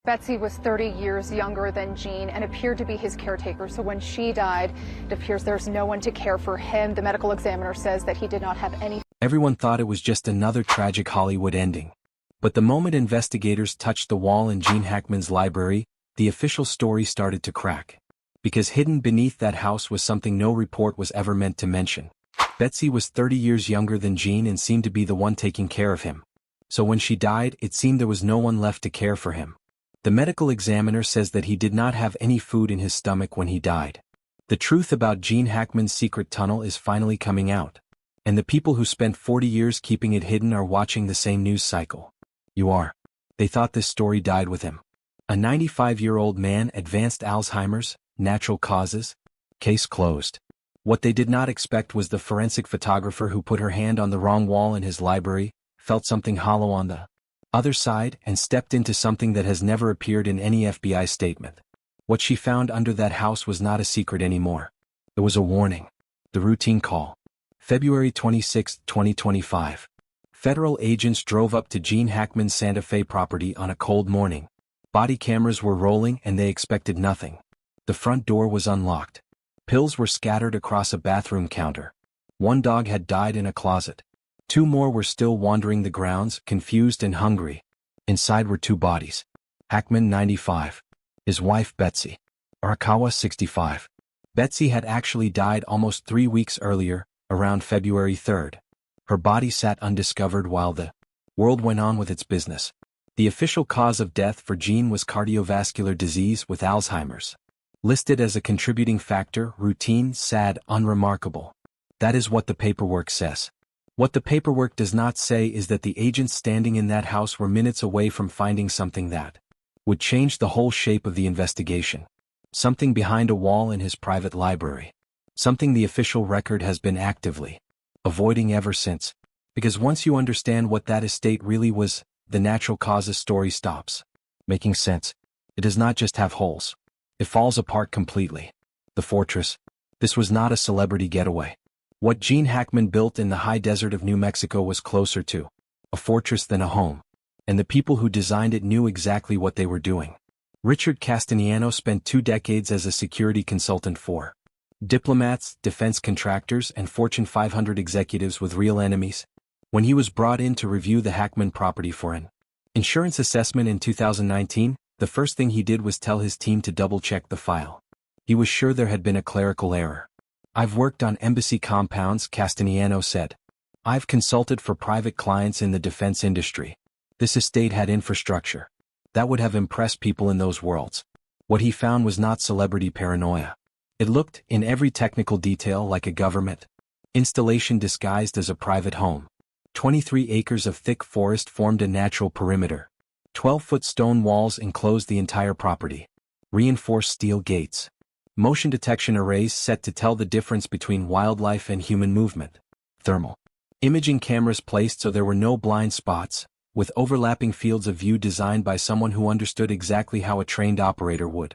Betsy was 30 years younger than Gene and appeared to be his caretaker. So when she died, it appears there's no one to care for him. The medical examiner says that he did not have any. Everyone thought it was just another tragic Hollywood ending. But the moment investigators touched the wall in Gene Hackman's library, the official story started to crack. Because hidden beneath that house was something no report was ever meant to mention. Betsy was 30 years younger than Gene and seemed to be the one taking care of him. So when she died, it seemed there was no one left to care for him. The medical examiner says that he did not have any food in his stomach when he died. The truth about Gene Hackman's secret tunnel is finally coming out. And the people who spent 40 years keeping it hidden are watching the same news cycle. You are. They thought this story died with him. A 95-year-old man, advanced Alzheimer's, natural causes. Case closed. What they did not expect was the forensic photographer who put her hand on the wrong wall in his library, felt something hollow on the other side, and stepped into something that has never appeared in any FBI statement. What she found under that house was not a secret anymore. It was a warning. The routine call. February 26, 2025. Federal agents drove up to Gene Hackman's Santa Fe property on a cold morning. Body cameras were rolling and they expected nothing. The front door was unlocked. Pills were scattered across a bathroom counter. One dog had died in a closet. 2 more were still wandering the grounds, confused and hungry. Inside were 2 bodies. Hackman, 95. His wife, Betsy. Arakawa, 65. Betsy had actually died almost 3 weeks earlier, around February 3rd. Her body sat undiscovered while the world went on with its business. The official cause of death for Gene was cardiovascular disease with Alzheimer's. Listed as a contributing factor, routine, sad, unremarkable. That is what the paperwork says. What the paperwork does not say is that the agents standing in that house were minutes away from finding something that would change the whole shape of the investigation. Something behind a wall in his private library. Something the official record has been actively avoiding ever since. Because once you understand what that estate really was, the natural causes story stops making sense. It does not just have holes. It falls apart completely. The fortress. This was not a celebrity getaway. What Gene Hackman built in the high desert of New Mexico was closer to a fortress than a home. And the people who designed it knew exactly what they were doing. Richard Castellano spent 2 decades as a security consultant for diplomats, defense contractors, and Fortune 500 executives with real enemies. When he was brought in to review the Hackman property for an insurance assessment in 2019, the first thing he did was tell his team to double-check the file. He was sure there had been a clerical error. I've worked on embassy compounds, Castellano said. I've consulted for private clients in the defense industry. This estate had infrastructure that would have impressed people in those worlds. What he found was not celebrity paranoia. It looked, in every technical detail, like a government installation disguised as a private home. 23 acres of thick forest formed a natural perimeter. 12-foot stone walls enclosed the entire property. Reinforced steel gates. Motion detection arrays set to tell the difference between wildlife and human movement. Thermal imaging cameras placed so there were no blind spots, with overlapping fields of view designed by someone who understood exactly how a trained operator would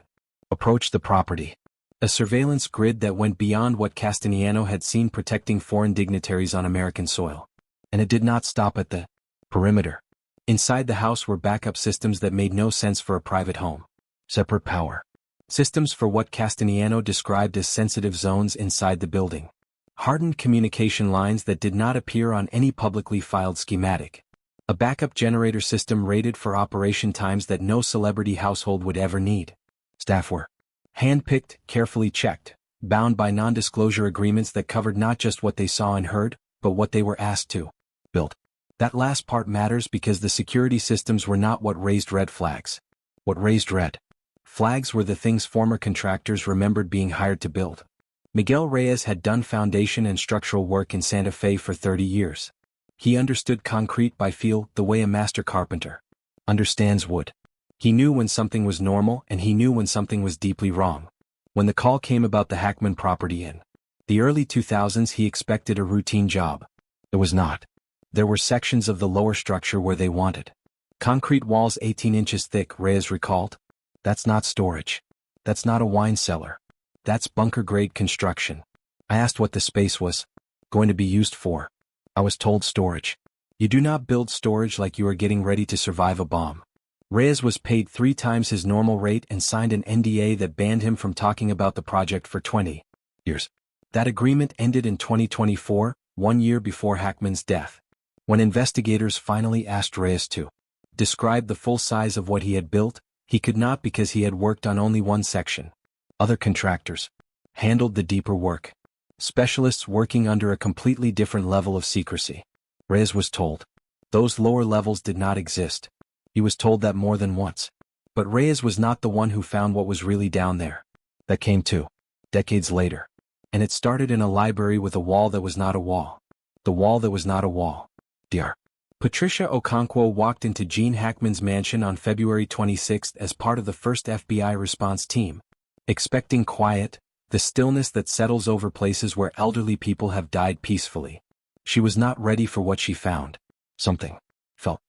approach the property. A surveillance grid that went beyond what Castellano had seen protecting foreign dignitaries on American soil. And it did not stop at the perimeter. Inside the house were backup systems that made no sense for a private home. Separate power systems for what Castellano described as sensitive zones inside the building. Hardened communication lines that did not appear on any publicly filed schematic. A backup generator system rated for operation times that no celebrity household would ever need. Staff were hand-picked, carefully checked, bound by non-disclosure agreements that covered not just what they saw and heard, but what they were asked to build. That last part matters because the security systems were not what raised red flags. What raised red flags were the things former contractors remembered being hired to build. Miguel Reyes had done foundation and structural work in Santa Fe for 30 years. He understood concrete by feel the way a master carpenter understands wood. He knew when something was normal and he knew when something was deeply wrong. When the call came about the Hackman property in the early 2000s, he expected a routine job. It was not. There were sections of the lower structure where they wanted concrete walls 18 inches thick, Reyes recalled. That's not storage. That's not a wine cellar. That's bunker-grade construction. I asked what the space was going to be used for. I was told storage. You do not build storage like you are getting ready to survive a bomb. Reyes was paid 3 times his normal rate and signed an NDA that banned him from talking about the project for 20 years. That agreement ended in 2024, 1 year before Hackman's death. When investigators finally asked Reyes to describe the full size of what he had built, he could not because he had worked on only one section. Other contractors handled the deeper work. Specialists working under a completely different level of secrecy. Reyes was told those lower levels did not exist. He was told that more than once. But Reyes was not the one who found what was really down there. That came 2 decades later. And it started in a library with a wall that was not a wall. The wall that was not a wall. Dr. Patricia Okonkwo walked into Gene Hackman's mansion on February 26 as part of the first FBI response team, expecting quiet, the stillness that settles over places where elderly people have died peacefully. She was not ready for what she found. Something felt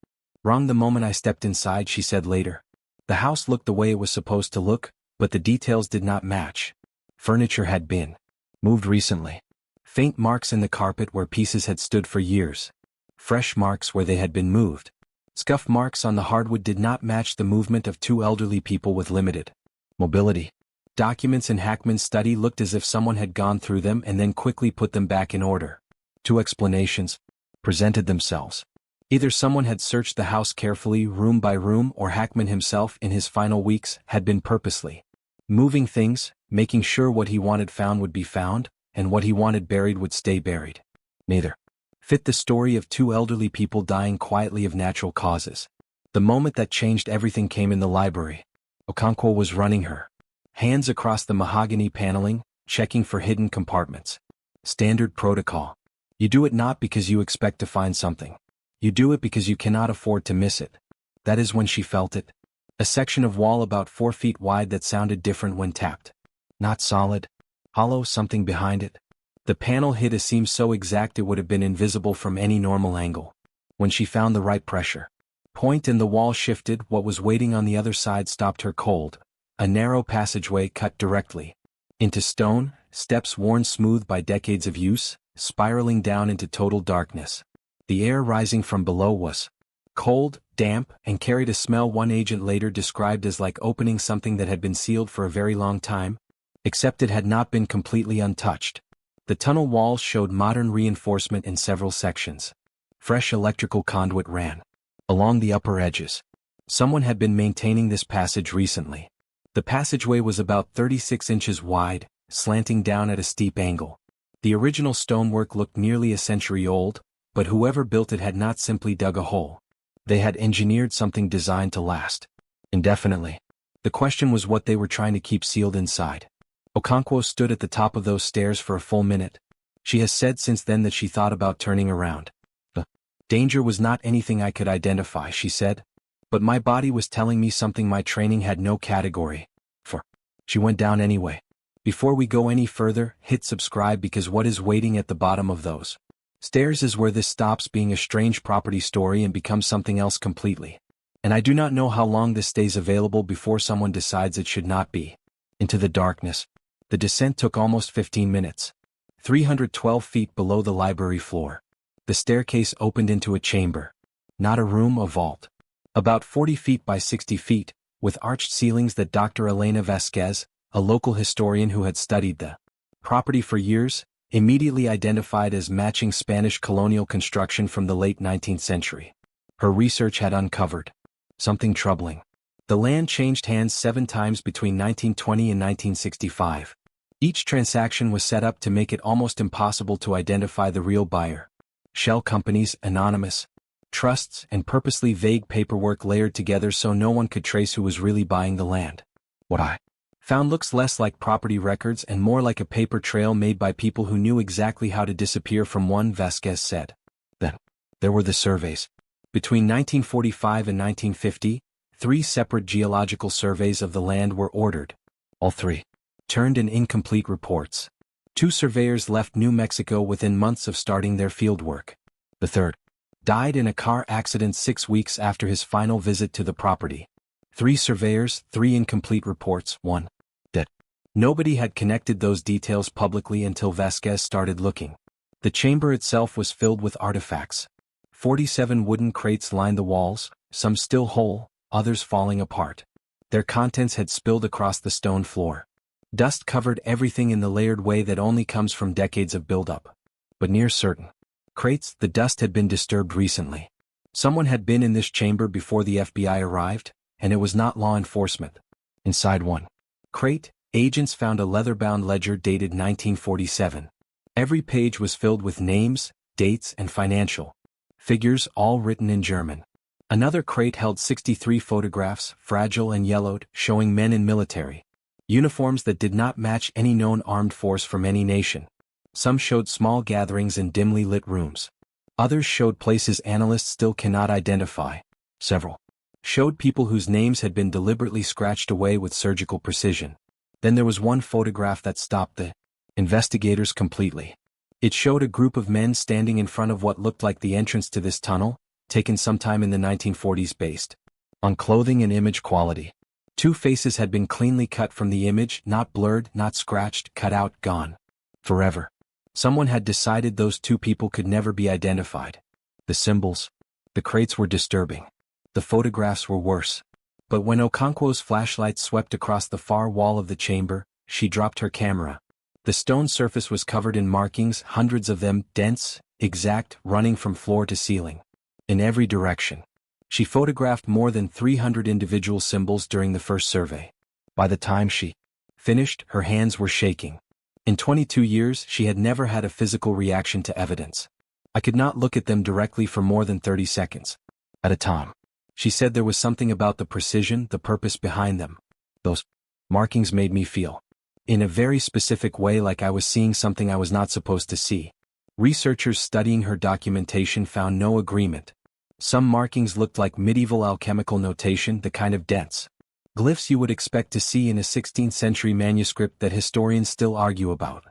wrong the moment I stepped inside, she said later. The house looked the way it was supposed to look, but the details did not match. Furniture had been moved recently. Faint marks in the carpet where pieces had stood for years. Fresh marks where they had been moved. Scuff marks on the hardwood did not match the movement of 2 elderly people with limited mobility. Documents in Hackman's study looked as if someone had gone through them and then quickly put them back in order. 2 explanations presented themselves. Either someone had searched the house carefully room by room, or Hackman himself in his final weeks had been purposely moving things, making sure what he wanted found would be found, and what he wanted buried would stay buried. Neither fit the story of 2 elderly people dying quietly of natural causes. The moment that changed everything came in the library. Okonkwo was running her hands across the mahogany paneling, checking for hidden compartments. Standard protocol. You do it not because you expect to find something. You do it because you cannot afford to miss it. That is when she felt it. A section of wall about 4 feet wide that sounded different when tapped. Not solid. Hollow, something behind it. The panel hid a seam so exact it would have been invisible from any normal angle. When she found the right pressure point and the wall shifted, what was waiting on the other side stopped her cold. A narrow passageway cut directly into stone, steps worn smooth by decades of use, spiraling down into total darkness. The air rising from below was cold, damp, and carried a smell one agent later described as like opening something that had been sealed for a very long time, except it had not been completely untouched. The tunnel walls showed modern reinforcement in several sections. Fresh electrical conduit ran along the upper edges. Someone had been maintaining this passage recently. The passageway was about 36 inches wide, slanting down at a steep angle. The original stonework looked nearly a century old, but whoever built it had not simply dug a hole. They had engineered something designed to last indefinitely. The question was what they were trying to keep sealed inside. Okonkwo stood at the top of those stairs for a full minute. She has said since then that she thought about turning around. The danger was not anything I could identify, she said. But my body was telling me something my training had no category for. She went down anyway. Before we go any further, hit subscribe because what is waiting at the bottom of those stairs is where this stops being a strange property story and becomes something else completely. And I do not know how long this stays available before someone decides it should not be. Into the darkness. The descent took almost 15 minutes. 312 feet below the library floor. The staircase opened into a chamber. Not a room, a vault. About 40 feet by 60 feet, with arched ceilings that Dr. Elena Vasquez, a local historian who had studied the property for years, immediately identified as matching Spanish colonial construction from the late 19th century. Her research had uncovered something troubling. The land changed hands 7 times between 1920 and 1965. Each transaction was set up to make it almost impossible to identify the real buyer. Shell companies, anonymous trusts, and purposely vague paperwork layered together so no one could trace who was really buying the land. What I found looks less like property records and more like a paper trail made by people who knew exactly how to disappear from one, Vasquez said. Then, there were the surveys. Between 1945 and 1950, 3 separate geological surveys of the land were ordered. All 3 turned in incomplete reports. 2 surveyors left New Mexico within months of starting their fieldwork. The third died in a car accident 6 weeks after his final visit to the property. 3 surveyors, 3 incomplete reports, 1 dead. Nobody had connected those details publicly until Vasquez started looking. The chamber itself was filled with artifacts. 47 wooden crates lined the walls, some still whole, others falling apart. Their contents had spilled across the stone floor. Dust covered everything in the layered way that only comes from decades of buildup. But near certain crates, the dust had been disturbed recently. Someone had been in this chamber before the FBI arrived, and it was not law enforcement. Inside one crate, agents found a leather-bound ledger dated 1947. Every page was filled with names, dates, and financial figures, all written in German. Another crate held 63 photographs, fragile and yellowed, showing men in military uniforms that did not match any known armed force from any nation. Some showed small gatherings in dimly lit rooms. Others showed places analysts still cannot identify. Several showed people whose names had been deliberately scratched away with surgical precision. Then there was one photograph that stopped the investigators completely. It showed a group of men standing in front of what looked like the entrance to this tunnel, taken sometime in the 1940s based on clothing and image quality. Two faces had been cleanly cut from the image, not blurred, not scratched, cut out, gone forever. Someone had decided those two people could never be identified. The symbols, the crates were disturbing. The photographs were worse. But when Okonkwo's flashlight swept across the far wall of the chamber, she dropped her camera. The stone surface was covered in markings, hundreds of them, dense, exact, running from floor to ceiling. In every direction. She photographed more than 300 individual symbols during the first survey. By the time she finished, her hands were shaking. In 22 years, she had never had a physical reaction to evidence. I could not look at them directly for more than 30 seconds at a time. She said there was something about the precision, the purpose behind them. Those markings made me feel, in a very specific way, like I was seeing something I was not supposed to see. Researchers studying her documentation found no agreement. Some markings looked like medieval alchemical notation, the kind of dense glyphs you would expect to see in a 16th century manuscript that historians still argue about.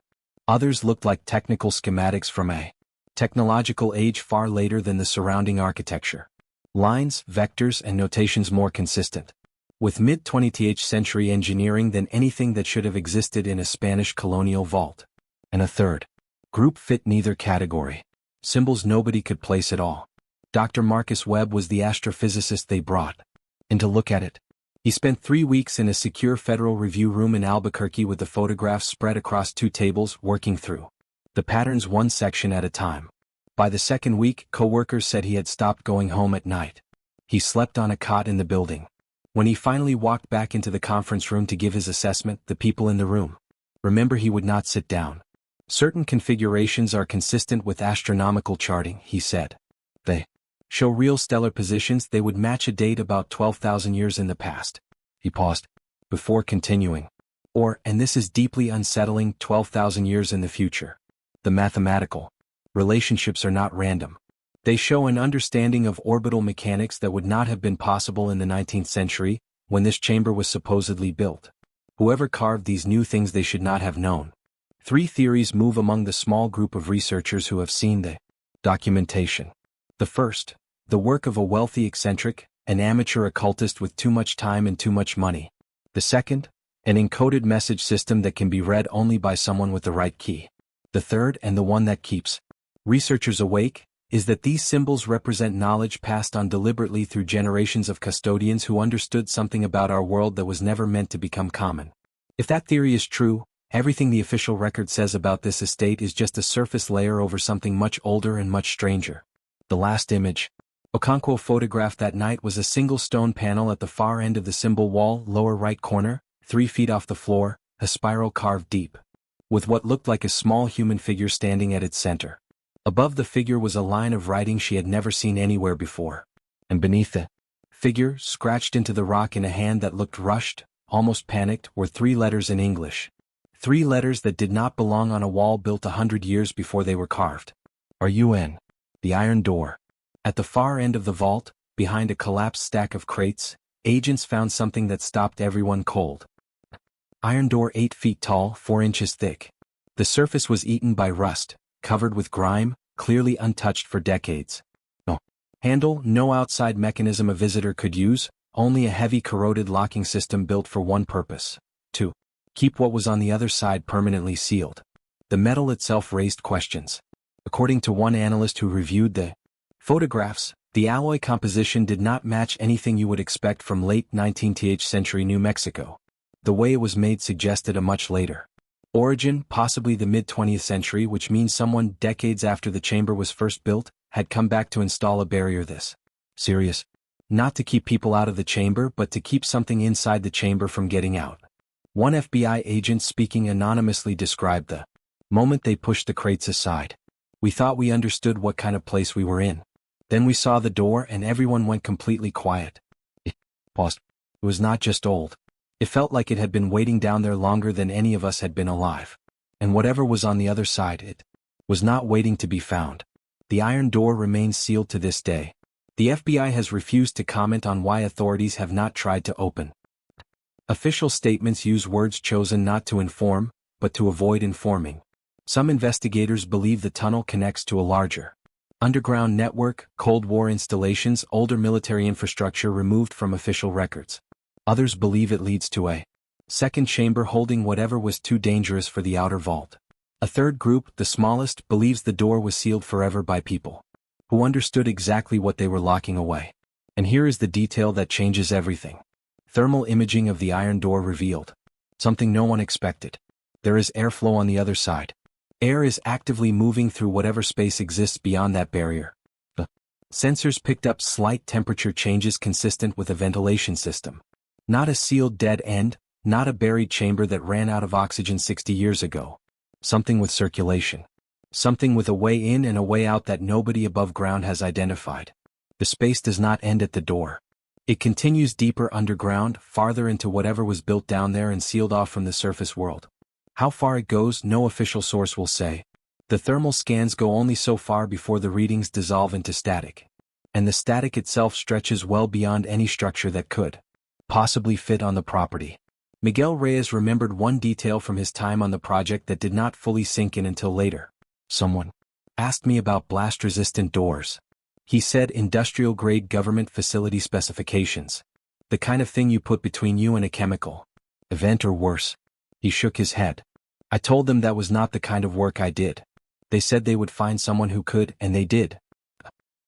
Others looked like technical schematics from a technological age far later than the surrounding architecture. Lines, vectors, and notations more consistent with mid-20th century engineering than anything that should have existed in a Spanish colonial vault. And a third group fit neither category. Symbols nobody could place at all. Dr. Marcus Webb was the astrophysicist they brought in to look at it. He spent 3 weeks in a secure Federal Review room in Albuquerque with the photographs spread across 2 tables, working through the patterns one section at a time. By the second week, co-workers said he had stopped going home at night. He slept on a cot in the building. When he finally walked back into the conference room to give his assessment, the people in the room remember he would not sit down. Certain configurations are consistent with astronomical charting, he said. They show real stellar positions. They would match a date about 12,000 years in the past. He paused before continuing. Or, and this is deeply unsettling, 12,000 years in the future. The mathematical relationships are not random. They show an understanding of orbital mechanics that would not have been possible in the 19th century, when this chamber was supposedly built. Whoever carved these new things they should not have known. 3 theories move among the small group of researchers who have seen the documentation. The first, the work of a wealthy eccentric, an amateur occultist with too much time and too much money. The second, an encoded message system that can be read only by someone with the right key. The third, and the one that keeps researchers awake, is that these symbols represent knowledge passed on deliberately through generations of custodians who understood something about our world that was never meant to become common. If that theory is true, everything the official record says about this estate is just a surface layer over something much older and much stranger. The last image Okonkwo photographed that night was a single stone panel at the far end of the symbol wall, lower right corner, 3 feet off the floor, a spiral carved deep, with what looked like a small human figure standing at its center. Above the figure was a line of writing she had never seen anywhere before. And beneath the figure, scratched into the rock in a hand that looked rushed, almost panicked, were 3 letters in English. 3 letters that did not belong on a wall built 100 years before they were carved. RUN. The iron door. At the far end of the vault, behind a collapsed stack of crates, agents found something that stopped everyone cold. Iron door 8 feet tall, 4 inches thick. The surface was eaten by rust, covered with grime, clearly untouched for decades. No handle, no outside mechanism a visitor could use, only a heavy corroded locking system built for one purpose: to keep what was on the other side permanently sealed. The metal itself raised questions. According to one analyst who reviewed the photographs, The alloy composition did not match anything you would expect from late 19th century New Mexico. The way it was made suggested a much later origin, possibly the mid-20th century, which means someone decades after the chamber was first built had come back to install a barrier this serious. Not to keep people out of the chamber but to keep something inside the chamber from getting out. One FBI agent speaking anonymously described the moment they pushed the crates aside. We thought we understood what kind of place we were in. Then we saw the door and everyone went completely quiet. It was not just old. It felt like it had been waiting down there longer than any of us had been alive. And whatever was on the other side, it was not waiting to be found. The iron door remains sealed to this day. The FBI has refused to comment on why authorities have not tried to open. Official statements use words chosen not to inform, but to avoid informing. Some investigators believe the tunnel connects to a larger underground network, Cold War installations, older military infrastructure removed from official records. Others believe it leads to a second chamber holding whatever was too dangerous for the outer vault. A third group, the smallest, believes the door was sealed forever by people who understood exactly what they were locking away. And here is the detail that changes everything. Thermal imaging of the iron door revealed something no one expected. There is airflow on the other side. Air is actively moving through whatever space exists beyond that barrier. The sensors picked up slight temperature changes consistent with a ventilation system. Not a sealed dead end, not a buried chamber that ran out of oxygen 60 years ago. Something with circulation. Something with a way in and a way out that nobody above ground has identified. The space does not end at the door. It continues deeper underground, farther into whatever was built down there and sealed off from the surface world. How far it goes, no official source will say. The thermal scans go only so far before the readings dissolve into static. And the static itself stretches well beyond any structure that could possibly fit on the property. Miguel Reyes remembered one detail from his time on the project that did not fully sink in until later. Someone asked me about blast-resistant doors. He said industrial-grade government facility specifications. The kind of thing you put between you and a chemical event or worse. He shook his head. I told them that was not the kind of work I did. They said they would find someone who could, and they did.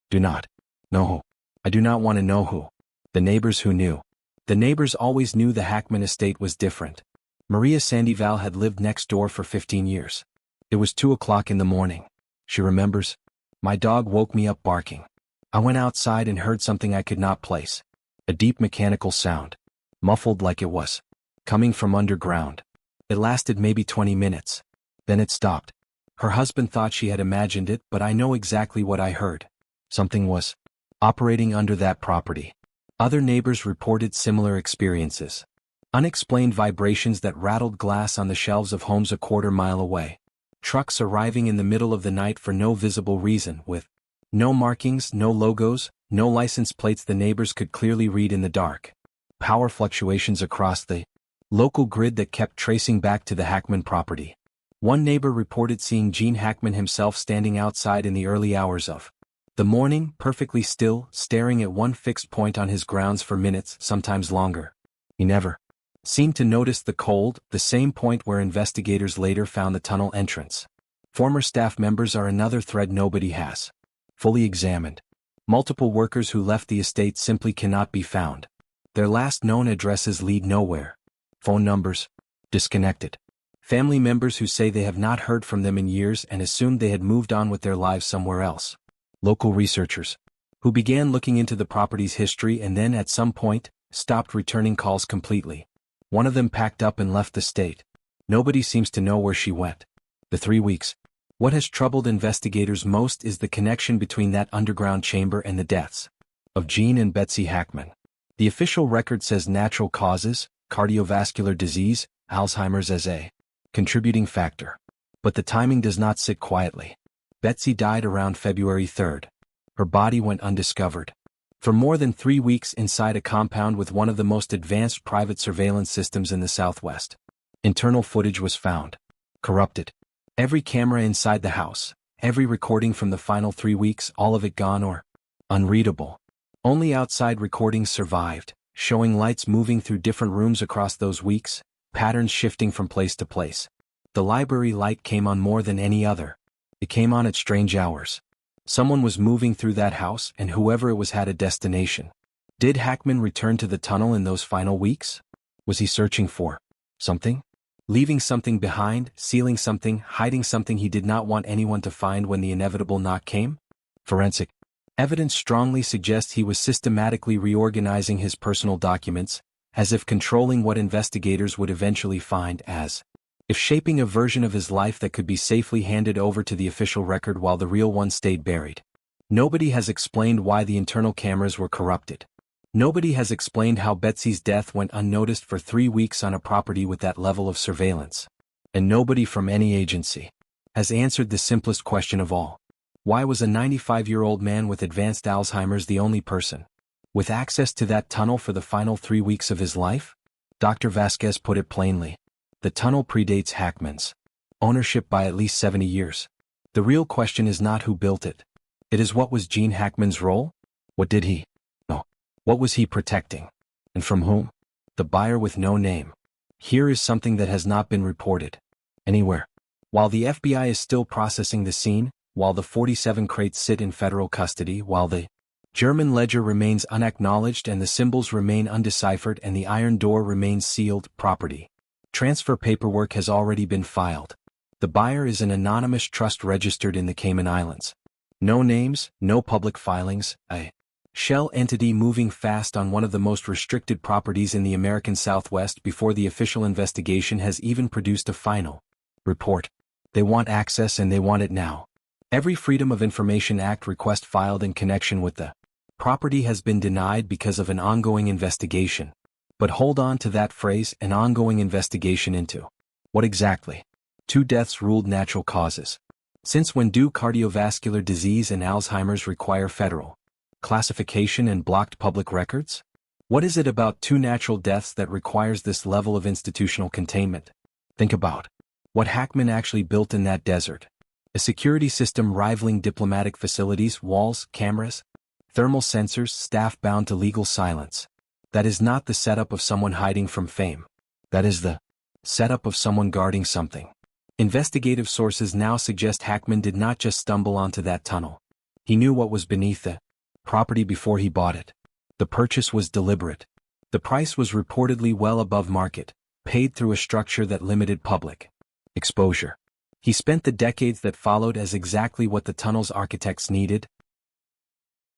Do not know who. I do not want to know who. The neighbors who knew. The neighbors always knew the Hackman estate was different. Maria Sandoval had lived next door for 15 years. It was 2 o'clock in the morning. She remembers. My dog woke me up barking. I went outside and heard something I could not place. A deep mechanical sound. Muffled like it was coming from underground. It lasted maybe 20 minutes. Then it stopped. Her husband thought she had imagined it, but I know exactly what I heard. Something was operating under that property. Other neighbors reported similar experiences. Unexplained vibrations that rattled glass on the shelves of homes a quarter-mile away. Trucks arriving in the middle of the night for no visible reason, with no markings, no logos, no license plates the neighbors could clearly read in the dark. Power fluctuations across the local grid that kept tracing back to the Hackman property. One neighbor reported seeing Gene Hackman himself standing outside in the early hours of the morning, perfectly still, staring at one fixed point on his grounds for minutes, sometimes longer. He never seemed to notice the cold, the same point where investigators later found the tunnel entrance. Former staff members are another thread nobody has fully examined. Multiple workers who left the estate simply cannot be found. Their last known addresses lead nowhere. Phone numbers disconnected. Family members who say they have not heard from them in years and assumed they had moved on with their lives somewhere else. Local researchers who began looking into the property's history and then at some point stopped returning calls completely. One of them packed up and left the state. Nobody seems to know where she went. The 3 weeks. What has troubled investigators most is the connection between that underground chamber and the deaths of Gene and Betsy Hackman. The official record says natural causes, cardiovascular disease, Alzheimer's as a contributing factor. But the timing does not sit quietly. Betsy died around February 3rd. Her body went undiscovered. For more than 3 weeks inside a compound with one of the most advanced private surveillance systems in the Southwest. Internal footage was found. Corrupted. Every camera inside the house, every recording from the final 3 weeks, all of it gone or unreadable. Only outside recordings survived, showing lights moving through different rooms across those weeks, patterns shifting from place to place. The library light came on more than any other. It came on at strange hours. Someone was moving through that house, and whoever it was had a destination. Did Hackman return to the tunnel in those final weeks? Was he searching for something? Leaving something behind, sealing something, hiding something he did not want anyone to find when the inevitable knock came? Forensic evidence strongly suggests he was systematically reorganizing his personal documents, as if controlling what investigators would eventually find, as if shaping a version of his life that could be safely handed over to the official record while the real one stayed buried. Nobody has explained why the internal cameras were corrupted. Nobody has explained how Betsy's death went unnoticed for 3 weeks on a property with that level of surveillance. And nobody from any agency has answered the simplest question of all. Why was a 95-year-old man with advanced Alzheimer's the only person with access to that tunnel for the final 3 weeks of his life? Dr. Vasquez put it plainly. The tunnel predates Hackman's ownership by at least 70 years. The real question is not who built it. It is what was Gene Hackman's role? What did he know? What was he protecting? And from whom? The buyer with no name. Here is something that has not been reported anywhere. While the FBI is still processing the scene, while the 47 crates sit in federal custody, while the German ledger remains unacknowledged and the symbols remain undeciphered and the iron door remains sealed, property transfer paperwork has already been filed. The buyer is an anonymous trust registered in the Cayman Islands. No names, no public filings, a shell entity moving fast on one of the most restricted properties in the American Southwest before the official investigation has even produced a final report. They want access and they want it now. Every Freedom of Information Act request filed in connection with the property has been denied because of an ongoing investigation. But hold on to that phrase, an ongoing investigation into what exactly? 2 deaths ruled natural causes. Since when do cardiovascular disease and Alzheimer's require federal classification and blocked public records? What is it about 2 natural deaths that requires this level of institutional containment? Think about what Hackman actually built in that desert. A security system rivaling diplomatic facilities, walls, cameras, thermal sensors, staff bound to legal silence. That is not the setup of someone hiding from fame. That is the setup of someone guarding something. Investigative sources now suggest Hackman did not just stumble onto that tunnel. He knew what was beneath the property before he bought it. The purchase was deliberate. The price was reportedly well above market, paid through a structure that limited public exposure. He spent the decades that followed as exactly what the tunnel's architects needed,